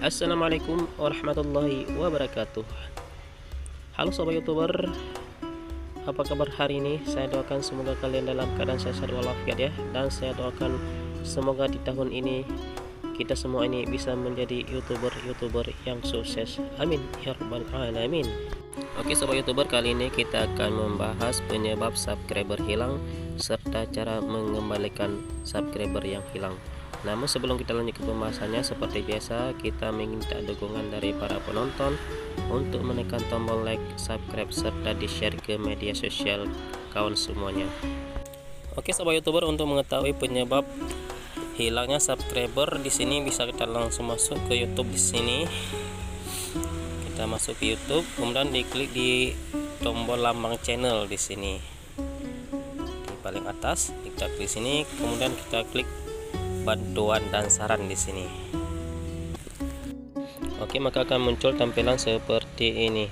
Assalamualaikum warahmatullahi wabarakatuh. Halo sobat youtuber, apa kabar hari ini? Saya doakan semoga kalian dalam keadaan sehat walafiat ya. Dan saya doakan semoga di tahun ini kita semua ini bisa menjadi youtuber yang sukses. Amin ya rabbal alamin. Oke sobat youtuber, kali ini kita akan membahas penyebab subscriber hilang serta cara mengembalikan subscriber yang hilang. Namun sebelum kita lanjut ke pembahasannya, seperti biasa kita minta dukungan dari para penonton untuk menekan tombol like, subscribe serta di-share ke media sosial kawan semuanya. Oke sobat youtuber, untuk mengetahui penyebab hilangnya subscriber di sini bisa kita langsung masuk ke YouTube di sini. Kita masuk ke YouTube, kemudian diklik di tombol lambang channel di sini. Di paling atas kita klik sini, kemudian kita klik bantuan dan saran di sini. Oke, maka akan muncul tampilan seperti ini.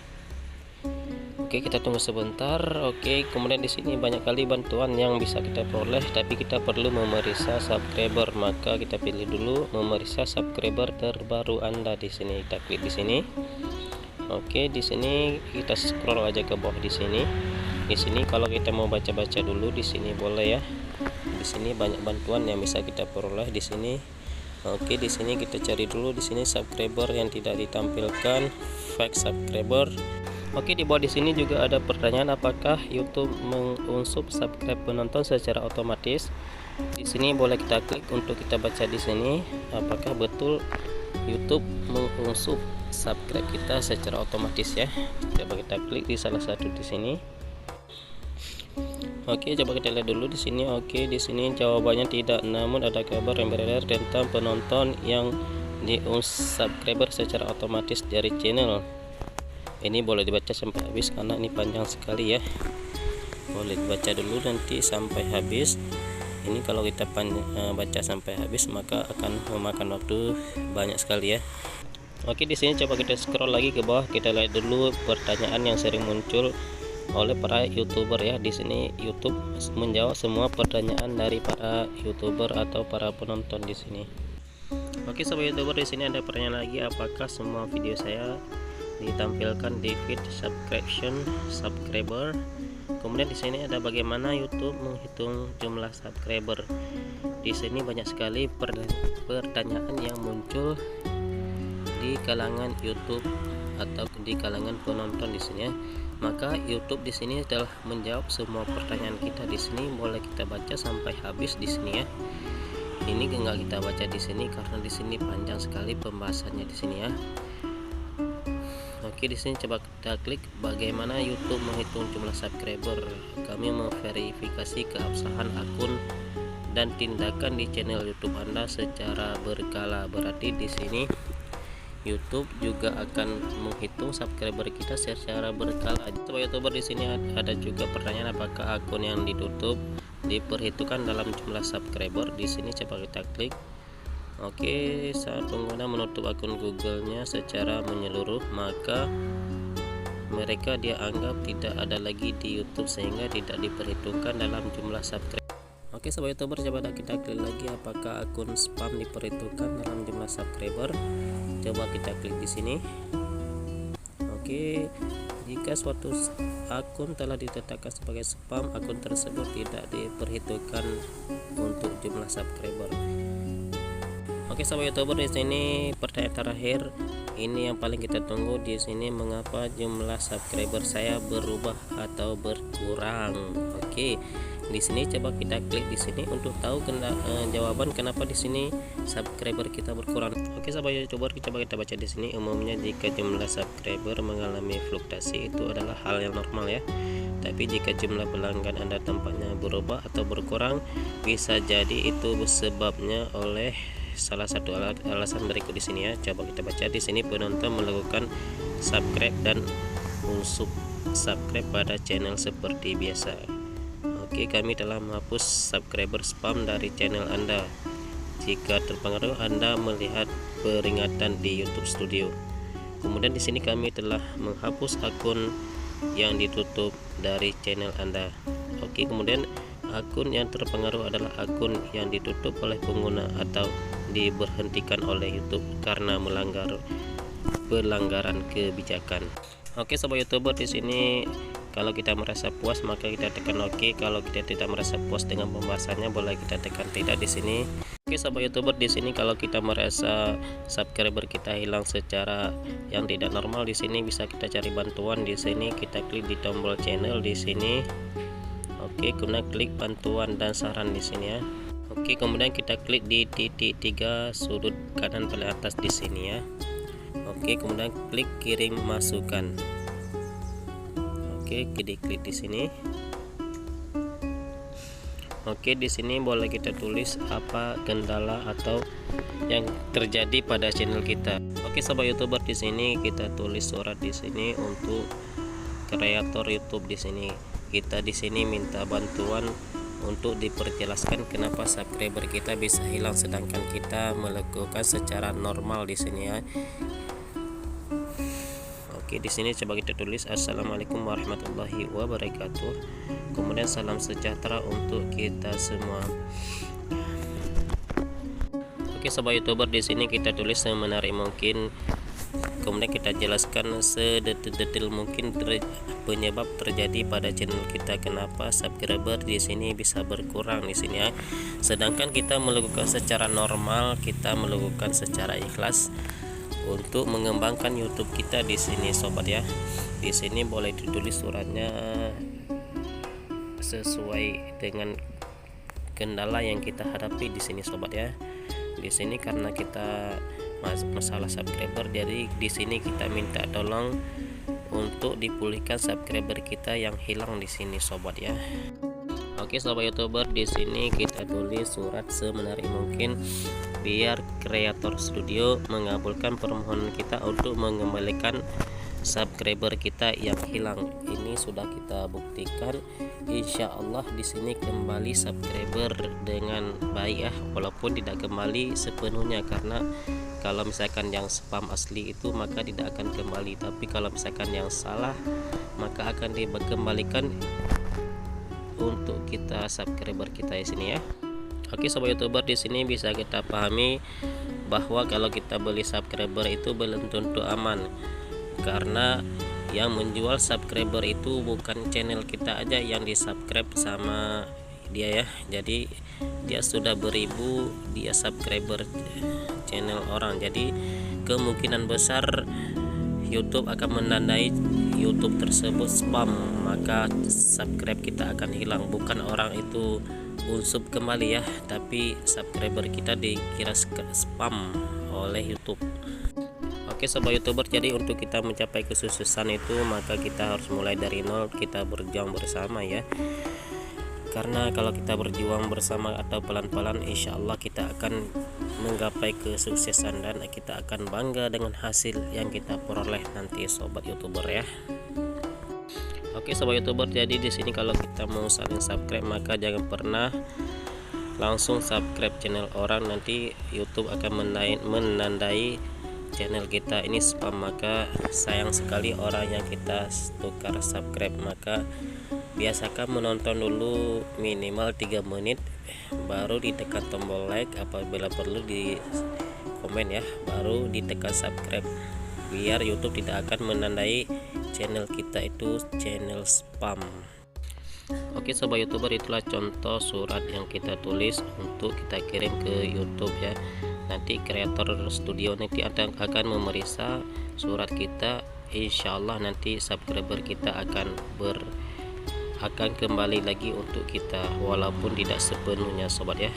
Oke, kita tunggu sebentar. Oke, kemudian di sini banyak kali bantuan yang bisa kita peroleh, tapi kita perlu memeriksa subscriber. Maka kita pilih dulu memeriksa subscriber terbaru Anda di sini. Kita klik di sini. Oke, di sini kita scroll aja ke bawah di sini. Di sini kalau kita mau baca-baca dulu di sini boleh ya. Di sini banyak bantuan yang bisa kita peroleh di sini. Oke, di sini kita cari dulu di sini subscriber yang tidak ditampilkan, fake subscriber. Oke, di bawah di sini juga ada pertanyaan apakah YouTube mengunsup subscribe penonton secara otomatis. Di sini boleh kita klik untuk kita baca di sini apakah betul YouTube mengunsup subscribe kita secara otomatis ya. Coba kita klik di salah satu di sini. Oke, coba kita lihat dulu di sini. Oke, di sini jawabannya tidak, namun ada kabar yang beredar tentang penonton yang di-unsubscriber secara otomatis dari channel. Ini boleh dibaca sampai habis karena ini panjang sekali ya. Boleh dibaca dulu nanti sampai habis. Ini kalau kita baca sampai habis maka akan memakan waktu banyak sekali ya. Oke, di sini coba kita scroll lagi ke bawah, kita lihat dulu pertanyaan yang sering muncul oleh para youtuber ya. Di sini YouTube menjawab semua pertanyaan dari para youtuber atau para penonton di sini. Oke sobat youtuber, di sini ada pertanyaan lagi, apakah semua video saya ditampilkan di feed subscriber. Kemudian di sini ada bagaimana YouTube menghitung jumlah subscriber. Di sini banyak sekali pertanyaan yang muncul di kalangan YouTube atau di kalangan penonton di sini ya. Maka YouTube di sini telah menjawab semua pertanyaan kita di sini. Boleh kita baca sampai habis di sini ya. Ini enggak kita baca di sini karena di sini panjang sekali pembahasannya di sini ya. Oke, di sini coba kita klik bagaimana YouTube menghitung jumlah subscriber. Kami memverifikasi keabsahan akun dan tindakan di channel YouTube Anda secara berkala. Berarti di sini YouTube juga akan menghitung subscriber kita secara berkala. Sobat youtuber, di sini ada juga pertanyaan apakah akun yang ditutup diperhitungkan dalam jumlah subscriber. Di sini coba kita klik. Oke, saat pengguna menutup akun Google-nya secara menyeluruh, maka mereka dia anggap tidak ada lagi di YouTube sehingga tidak diperhitungkan dalam jumlah subscriber. Oke sobat youtuber, coba kita klik lagi apakah akun spam diperhitungkan dalam jumlah subscriber. Coba kita klik di sini. Oke, jika suatu akun telah ditetapkan sebagai spam, akun tersebut tidak diperhitungkan untuk jumlah subscriber. Oke sobat youtuber, di sini pertanyaan terakhir ini yang paling kita tunggu di sini, mengapa jumlah subscriber saya berubah atau berkurang. Oke, di sini coba kita klik di sini untuk tahu jawaban kenapa di sini subscriber kita berkurang. Oke sobat youtuber, coba kita baca di sini. Umumnya jika jumlah subscriber mengalami fluktuasi itu adalah hal yang normal ya. Tapi jika jumlah pelanggan Anda tampaknya berubah atau berkurang, bisa jadi itu sebabnya oleh salah satu alasan berikut di sini ya. Coba kita baca di sini, penonton melakukan subscribe dan unsubscribe pada channel seperti biasa. Oke, kami telah menghapus subscriber spam dari channel Anda. Jika terpengaruh, Anda melihat peringatan di YouTube Studio. Kemudian di sini kami telah menghapus akun yang ditutup dari channel Anda. Oke, kemudian akun yang terpengaruh adalah akun yang ditutup oleh pengguna atau diberhentikan oleh YouTube karena melanggar pelanggaran kebijakan. Oke sobat YouTuber, di sini kalau kita merasa puas maka kita tekan OK. Kalau kita tidak merasa puas dengan pembahasannya boleh kita tekan tidak di sini. Oke sobat YouTuber, di sini kalau kita merasa subscriber kita hilang secara yang tidak normal, di sini bisa kita cari bantuan. Di sini kita klik di tombol channel di sini. Oke, kemudian klik bantuan dan saran di sini ya. Oke, kemudian kita klik di titik 3 sudut kanan paling atas di sini ya. Oke, kemudian klik kirim masukan. Oke, klik di sini. Oke, di sini boleh kita tulis apa kendala atau yang terjadi pada channel kita. Oke, sobat YouTuber, di sini kita tulis surat di sini untuk kreator YouTube di sini. Kita di sini minta bantuan untuk diperjelaskan kenapa subscriber kita bisa hilang sedangkan kita melakukan secara normal di sini ya. Oke, di sini coba kita tulis Assalamualaikum warahmatullahi wabarakatuh. Kemudian salam sejahtera untuk kita semua. Oke, sobat YouTuber, di sini kita tulis semenarik mungkin. Kemudian kita jelaskan sedetail mungkin penyebab terjadi pada channel kita, kenapa subscriber di sini bisa berkurang di sini ya. Sedangkan kita melakukan secara normal, kita melakukan secara ikhlas untuk mengembangkan YouTube kita di sini sobat ya. Di sini boleh ditulis suratnya sesuai dengan kendala yang kita hadapi di sini sobat ya. Di sini karena kita masalah subscriber, jadi di sini kita minta tolong untuk dipulihkan subscriber kita yang hilang di sini sobat ya. Oke sobat YouTuber, di sini kita tulis surat semenarik mungkin biar kreator studio mengabulkan permohonan kita untuk mengembalikan subscriber kita yang hilang. Ini sudah kita buktikan, insya Allah di sini kembali subscriber dengan baik ya, walaupun tidak kembali sepenuhnya karena kalau misalkan yang spam asli itu maka tidak akan kembali, tapi kalau misalkan yang salah maka akan dikembalikan untuk kita subscriber kita di sini ya. Oke sobat YouTuber, di sini bisa kita pahami bahwa kalau kita beli subscriber itu belum tentu aman, karena yang menjual subscriber itu bukan channel kita aja yang di subscribe sama dia ya. Jadi dia sudah beribu dia subscriber channel orang, jadi kemungkinan besar YouTube akan menandai YouTube tersebut spam, maka subscribe kita akan hilang. Bukan orang itu unsub kembali ya, tapi subscriber kita dikira spam oleh YouTube. Oke sobat YouTuber, jadi untuk kita mencapai kesuksesan itu maka kita harus mulai dari nol, kita berjuang bersama ya. Karena kalau kita berjuang bersama atau pelan-pelan, insya Allah kita akan menggapai kesuksesan dan kita akan bangga dengan hasil yang kita peroleh nanti sobat YouTuber ya. Oke sobat YouTuber, jadi di sini kalau kita mau saling subscribe maka jangan pernah langsung subscribe channel orang, nanti YouTube akan menandai channel kita ini spam, maka sayang sekali orang yang kita tukar subscribe. Maka biasakan menonton dulu minimal 3 menit baru ditekan tombol like, apabila perlu di komen ya, baru ditekan subscribe biar YouTube tidak akan menandai channel kita itu channel spam. Oke sobat YouTuber, itulah contoh surat yang kita tulis untuk kita kirim ke YouTube ya. Nanti kreator studio nanti akan memeriksa surat kita, insya Allah nanti subscriber kita akan kembali lagi untuk kita, walaupun tidak sepenuhnya sobat ya.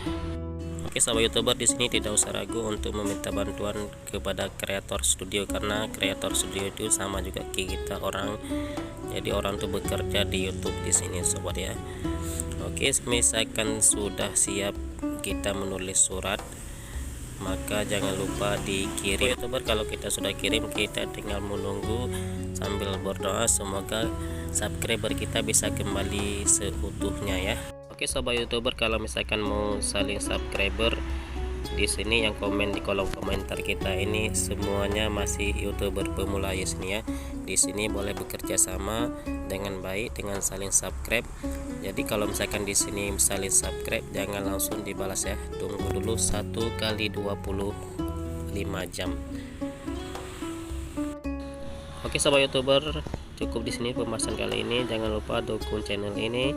Oke sahabat YouTuber, di sini tidak usah ragu untuk meminta bantuan kepada kreator studio, karena kreator studio itu sama juga kita orang, jadi orang tuh bekerja di YouTube di sini sobat ya. Oke, misalkan sudah siap kita menulis surat, maka jangan lupa dikirim. YouTuber, kalau kita sudah kirim, kita tinggal menunggu sambil berdoa semoga subscriber kita bisa kembali seutuhnya ya. Oke sobat YouTuber, kalau misalkan mau saling subscriber, di sini yang komen di kolom komentar kita ini semuanya masih YouTuber pemula ya sini ya. di sini boleh bekerja sama dengan baik dengan saling subscribe. Jadi kalau misalkan di sini saling subscribe, jangan langsung dibalas ya, tunggu dulu 1 kali 25 jam. Oke sobat YouTuber, cukup di sini pembahasan kali ini. Jangan lupa dukung channel ini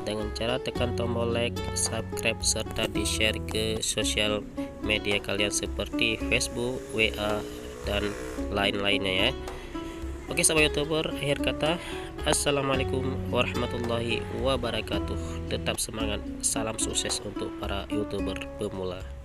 dengan cara tekan tombol like, subscribe, serta di-share ke sosial media kalian seperti Facebook, WA, dan lain-lainnya ya. Oke sahabat YouTuber, akhir kata, assalamualaikum warahmatullahi wabarakatuh. Tetap semangat, salam sukses untuk para YouTuber pemula.